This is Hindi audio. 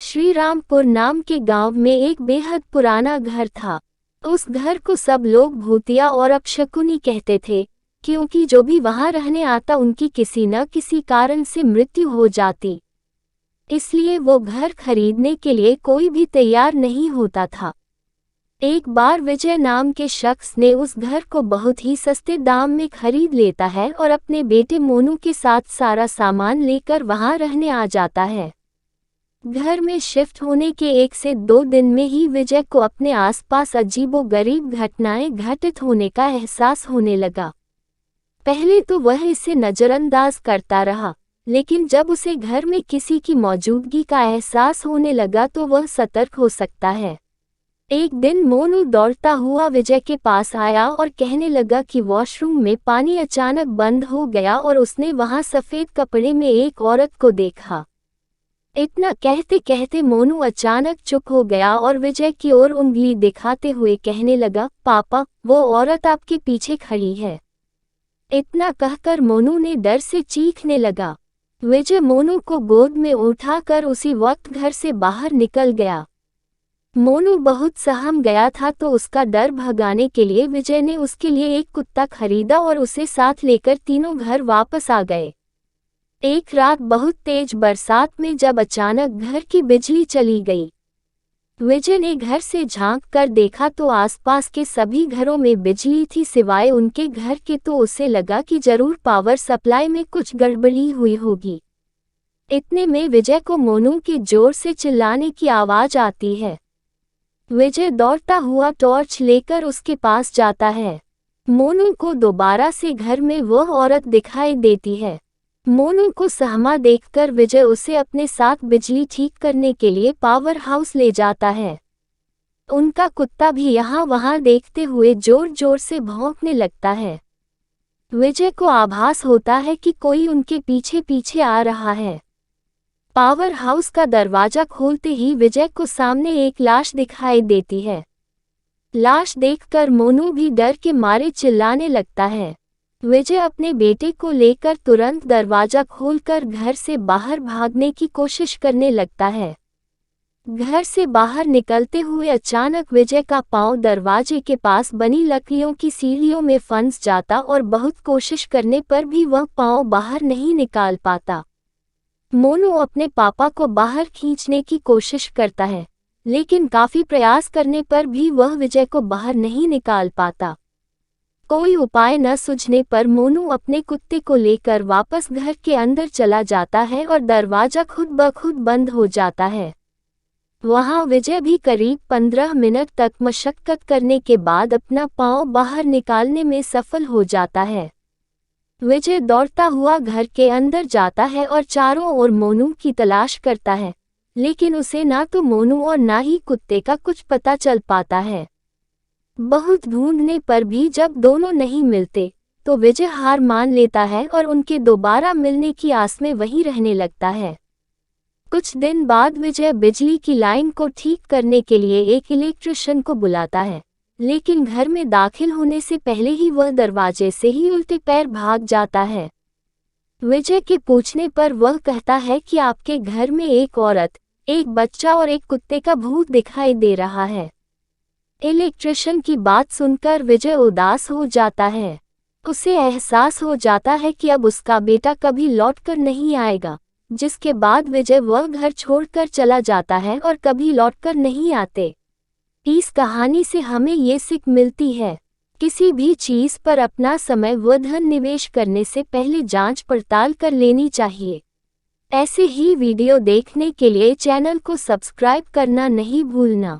श्रीरामपुर नाम के गांव में एक बेहद पुराना घर था। उस घर को सब लोग भूतिया और अपशकुनी कहते थे, क्योंकि जो भी वहां रहने आता उनकी किसी न किसी कारण से मृत्यु हो जाती। इसलिए वो घर खरीदने के लिए कोई भी तैयार नहीं होता था। एक बार विजय नाम के शख्स ने उस घर को बहुत ही सस्ते दाम में खरीद लेता है और अपने बेटे मोनू के साथ सारा सामान लेकर वहां रहने आ जाता है। घर में शिफ्ट होने के 1 से 2 दिन में ही विजय को अपने आसपास अजीबोगरीब घटनाएं घटित होने का एहसास होने लगा। पहले तो वह इसे नज़रअंदाज करता रहा, लेकिन जब उसे घर में किसी की मौजूदगी का एहसास होने लगा तो वह सतर्क हो सकता है। एक दिन मोनू दौड़ता हुआ विजय के पास आया और कहने लगा कि वॉशरूम में पानी अचानक बंद हो गया और उसने वहां सफ़ेद कपड़े में एक औरत को देखा। इतना कहते कहते मोनू अचानक चुप हो गया और विजय की ओर उंगली दिखाते हुए कहने लगा, पापा, वो औरत आपके पीछे खड़ी है। इतना कहकर मोनू ने डर से चीखने लगा। विजय मोनू को गोद में उठाकर उसी वक्त घर से बाहर निकल गया। मोनू बहुत सहम गया था, तो उसका डर भगाने के लिए विजय ने उसके लिए एक कुत्ता खरीदा और उसे साथ लेकर तीनों घर वापस आ गए। एक रात बहुत तेज बरसात में जब अचानक घर की बिजली चली गई, विजय ने घर से झांक कर देखा तो आसपास के सभी घरों में बिजली थी सिवाय उनके घर के। तो उसे लगा कि जरूर पावर सप्लाई में कुछ गड़बड़ी हुई होगी। इतने में विजय को मोनू के जोर से चिल्लाने की आवाज आती है। विजय दौड़ता हुआ टॉर्च लेकर उसके पास जाता है। मोनू को दोबारा से घर में वह औरत दिखाई देती है। मोनू को सहमा देखकर विजय उसे अपने साथ बिजली ठीक करने के लिए पावर हाउस ले जाता है। उनका कुत्ता भी यहाँ वहाँ देखते हुए जोर जोर से भौंकने लगता है। विजय को आभास होता है कि कोई उनके पीछे पीछे आ रहा है। पावर हाउस का दरवाजा खोलते ही विजय को सामने एक लाश दिखाई देती है। लाश देखकर मोनू भी डर के मारे चिल्लाने लगता है। विजय अपने बेटे को लेकर तुरंत दरवाजा खोलकर घर से बाहर भागने की कोशिश करने लगता है। घर से बाहर निकलते हुए अचानक विजय का पांव दरवाजे के पास बनी लकड़ियों की सीढ़ियों में फंस जाता और बहुत कोशिश करने पर भी वह पांव बाहर नहीं निकाल पाता। मोनू अपने पापा को बाहर खींचने की कोशिश करता है, लेकिन काफी प्रयास करने पर भी वह विजय को बाहर नहीं निकाल पाता। कोई उपाय न सूझने पर मोनू अपने कुत्ते को लेकर वापस घर के अंदर चला जाता है और दरवाजा खुद ब खुद बंद हो जाता है। वहां विजय भी करीब 15 मिनट तक मशक्कत करने के बाद अपना पांव बाहर निकालने में सफल हो जाता है। विजय दौड़ता हुआ घर के अंदर जाता है और चारों ओर मोनू की तलाश करता है, लेकिन उसे ना तो मोनू और ना ही कुत्ते का कुछ पता चल पाता है। बहुत ढूंढने पर भी जब दोनों नहीं मिलते तो विजय हार मान लेता है और उनके दोबारा मिलने की आस में वहीं रहने लगता है। कुछ दिन बाद विजय बिजली की लाइन को ठीक करने के लिए एक इलेक्ट्रिशियन को बुलाता है, लेकिन घर में दाखिल होने से पहले ही वह दरवाजे से ही उल्टे पैर भाग जाता है। विजय के पूछने पर वह कहता है कि आपके घर में एक औरत, एक बच्चा और एक कुत्ते का भूत दिखाई दे रहा है। इलेक्ट्रिशियन की बात सुनकर विजय उदास हो जाता है। उसे एहसास हो जाता है कि अब उसका बेटा कभी लौटकर नहीं आएगा, जिसके बाद विजय वह घर छोड़कर चला जाता है और कभी लौटकर नहीं आते। इस कहानी से हमें ये सीख मिलती है, किसी भी चीज पर अपना समय व धन निवेश करने से पहले जांच पड़ताल कर लेनी चाहिए। ऐसे ही वीडियो देखने के लिए चैनल को सब्सक्राइब करना नहीं भूलना।